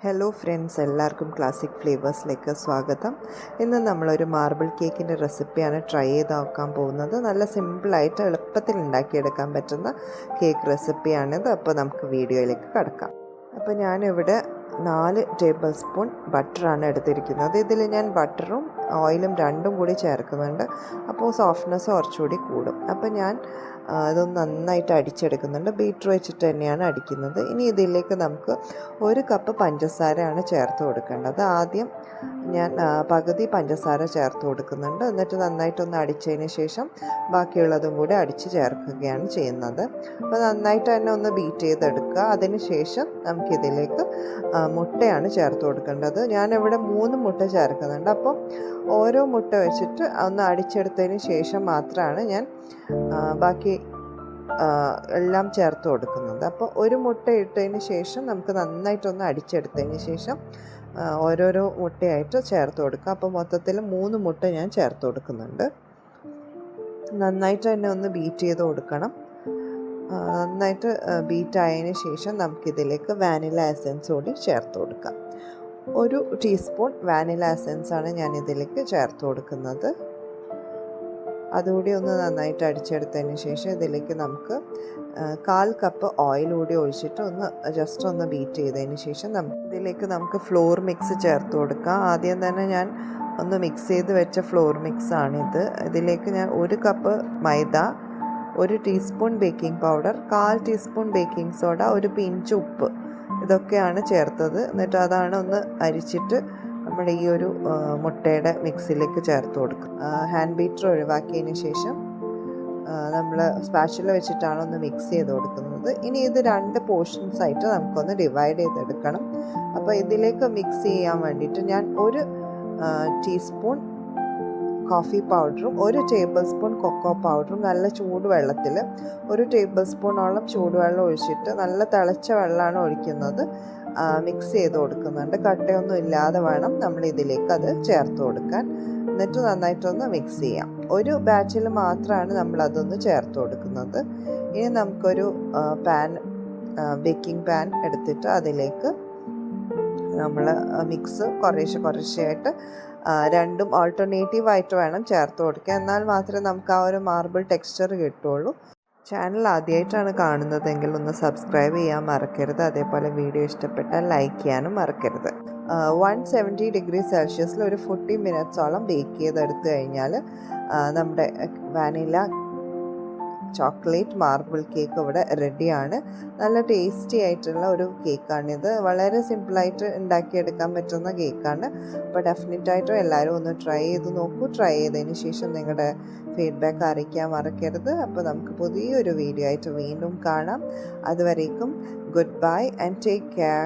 Hello friends, എല്ലാവർക്കും classic ഫ്ലേവേഴ്സിലേക്ക് സ്വാഗതം. ഇന്ന് നമ്മളൊരു മാർബിൾ കേക്കിൻ്റെ റെസിപ്പിയാണ് ട്രൈ ചെയ്ത് നോക്കാൻ പോകുന്നത്. നല്ല സിമ്പിളായിട്ട് എളുപ്പത്തിൽ ഉണ്ടാക്കിയെടുക്കാൻ പറ്റുന്ന കേക്ക് റെസിപ്പിയാണിത്. അപ്പോൾ നമുക്ക് വീഡിയോയിലേക്ക് കടക്കാം. അപ്പോൾ ഞാനിവിടെ 4 ടേബിൾ സ്പൂൺ ബട്ടറാണ് എടുത്തിരിക്കുന്നത്. ഇതിൽ ഞാൻ ബട്ടറും ഓയിലും രണ്ടും കൂടി ചേർക്കുന്നുണ്ട്. അപ്പോൾ സോഫ്റ്റ്നെസ് കുറച്ചുകൂടി കൂടും. അപ്പോൾ ഞാൻ ഇതൊന്ന് നന്നായിട്ട് അടിച്ചെടുക്കുന്നുണ്ട്. ബീറ്റർ വെച്ചിട്ട് തന്നെയാണ് അടിക്കുന്നത്. ഇനി ഇതിലേക്ക് നമുക്ക് 1 കപ്പ് പഞ്ചസാരയാണ് ചേർത്ത് കൊടുക്കേണ്ടത്. ആദ്യം ഞാൻ പകുതി പഞ്ചസാര ചേർത്ത് കൊടുക്കുന്നുണ്ട്. എന്നിട്ട് നന്നായിട്ടൊന്ന് അടിച്ചതിന് ശേഷം ബാക്കിയുള്ളതും കൂടി അടിച്ച് ചേർക്കുകയാണ് ചെയ്യുന്നത്. അപ്പോൾ നന്നായിട്ട് തന്നെ ഒന്ന് ബീറ്റ് ചെയ്തെടുക്കുക. അതിന് ശേഷം നമുക്കിതിലേക്ക് മുട്ടയാണ് ചേർത്ത് കൊടുക്കേണ്ടത്. ഞാനിവിടെ 3 മുട്ട ചേർക്കുന്നുണ്ട്. അപ്പം ഓരോ മുട്ട വെച്ചിട്ട് ഒന്ന് അടിച്ചെടുത്തതിന് ശേഷം മാത്രമാണ് ഞാൻ ബാക്കി എല്ലാം ചേർത്ത് കൊടുക്കുന്നത്. അപ്പോൾ ഒരു മുട്ട ഇട്ടതിന് ശേഷം നമുക്ക് നന്നായിട്ടൊന്ന് അടിച്ചെടുത്തതിന് ശേഷം ഓരോരോ മുട്ടയായിട്ട് ചേർത്ത് കൊടുക്കുക. അപ്പോൾ മൊത്തത്തിൽ 3 മുട്ട ഞാൻ ചേർത്ത് കൊടുക്കുന്നുണ്ട്. നന്നായിട്ട് തന്നെ ഒന്ന് ബീറ്റ് ചെയ്ത് കൊടുക്കണം. നന്നായിട്ട് ബീറ്റ് ആയതിന് ശേഷം നമുക്കിതിലേക്ക് വാനില എസൻസ് കൂടി ചേർത്ത് കൊടുക്കാം. 1 ടീസ്പൂൺ വാനില എസൻസാണ് ഞാൻ ഇതിലേക്ക് ചേർത്ത് കൊടുക്കുന്നത്. അതുകൂടി ഒന്ന് നന്നായിട്ട് അടിച്ചെടുത്തതിന് ശേഷം ഇതിലേക്ക് നമുക്ക് 1/4 കപ്പ് ഓയിൽ കൂടി ഒഴിച്ചിട്ട് ജസ്റ്റ് ഒന്ന് ബീറ്റ് ചെയ്തതിന് ശേഷം ഇതിലേക്ക് നമുക്ക് ഫ്ലോർ മിക്സ് ചേർത്ത് കൊടുക്കാം. ആദ്യം തന്നെ ഞാൻ ഒന്ന് മിക്സ് ചെയ്ത് വെച്ച ഫ്ലോർ മിക്സാണിത്. ഇതിലേക്ക് ഞാൻ 1 കപ്പ് മൈദ, 1 teaspoon baking powder, 1/4 teaspoon baking soda, 1 pinch ഉപ്പ്, ഇതൊക്കെയാണ് ചേർത്തത്. എന്നിട്ട് അതാണ് ഒന്ന് അരിച്ചിട്ട് നമ്മുടെ ഈ ഒരു മുട്ടയുടെ മിക്സിലേക്ക് ചേർത്ത് കൊടുക്കും. ഹാൻഡ് ബീറ്റർ ഒഴിവാക്കിയതിന് ശേഷം നമ്മൾ സ്പാച്ചുല വെച്ചിട്ടാണ് ഒന്ന് മിക്സ് ചെയ്ത് കൊടുക്കുന്നത്. ഇനി ഇത് 2 പോർഷൻസ് ആയിട്ട് നമുക്കൊന്ന് ഡിവൈഡ് ചെയ്തെടുക്കണം. അപ്പോൾ ഇതിലേക്ക് മിക്സ് ചെയ്യാൻ വേണ്ടിയിട്ട് ഞാൻ 1 ടീസ്പൂൺ കോഫി പൗഡറും 1 ടേബിൾ സ്പൂൺ കൊക്കോ പൗഡറും നല്ല ചൂടുവെള്ളത്തിൽ 1 ടേബിൾ സ്പൂണോളം ചൂടുവെള്ളം ഒഴിച്ചിട്ട് നല്ല തിളച്ച വെള്ളമാണ് ഒഴിക്കുന്നത്. മിക്സ് ചെയ്ത് കൊടുക്കുന്നുണ്ട്. കട്ടയൊന്നും ഇല്ലാതെ വേണം നമ്മൾ ഇതിലേക്ക് അത് ചേർത്ത് കൊടുക്കാൻ. എന്നിട്ട് നന്നായിട്ടൊന്ന് മിക്സ് ചെയ്യാം. ഒരു ബാച്ചിൽ മാത്രമാണ് നമ്മൾ അതൊന്ന് ചേർത്ത് കൊടുക്കുന്നത്. ഇനി നമുക്കൊരു ബേക്കിംഗ് പാൻ എടുത്തിട്ട് അതിലേക്ക് നമ്മൾ മിക്സ് കുറേശ്ശെയായിട്ട് രണ്ടും ഓൾട്ടർനേറ്റീവ് ആയിട്ട് വേണം ചേർത്ത് കൊടുക്കുക. എന്നാൽ മാത്രമേ നമുക്ക് ആ ഒരു മാർബിൾ ടെക്സ്ചർ കിട്ടുള്ളൂ. ചാനൽ ആദ്യമായിട്ടാണ് കാണുന്നതെങ്കിൽ ഒന്ന് സബ്സ്ക്രൈബ് ചെയ്യാൻ മറക്കരുത്. അതേപോലെ വീഡിയോ ഇഷ്ടപ്പെട്ടാൽ ലൈക്ക് ചെയ്യാനും മറക്കരുത്. 170 ഡിഗ്രി സെൽഷ്യസിൽ ഒരു 40 മിനിറ്റ്സോളം ബേക്ക് ചെയ്തെടുത്ത് കഴിഞ്ഞാൽ നമ്മുടെ വാനില ചോക്ലേറ്റ് മാർബിൾ കേക്ക് ഇവിടെ റെഡിയാണ്. നല്ല ടേസ്റ്റി ആയിട്ടുള്ള ഒരു കേക്കാണിത്. വളരെ സിമ്പിളായിട്ട് ഉണ്ടാക്കിയെടുക്കാൻ പറ്റുന്ന കേക്കാണ്. അപ്പോൾ ഡെഫിനറ്റായിട്ടും എല്ലാവരും ഒന്ന് ട്രൈ ചെയ്ത് നോക്കൂ. ട്രൈ ചെയ്തതിന് ശേഷം നിങ്ങളുടെ ഫീഡ്ബാക്ക് അറിയിക്കാൻ മറക്കരുത്. അപ്പോൾ നമുക്ക് പുതിയൊരു വീഡിയോ ആയിട്ട് വീണ്ടും കാണാം. അതുവരേക്കും good bye and take care.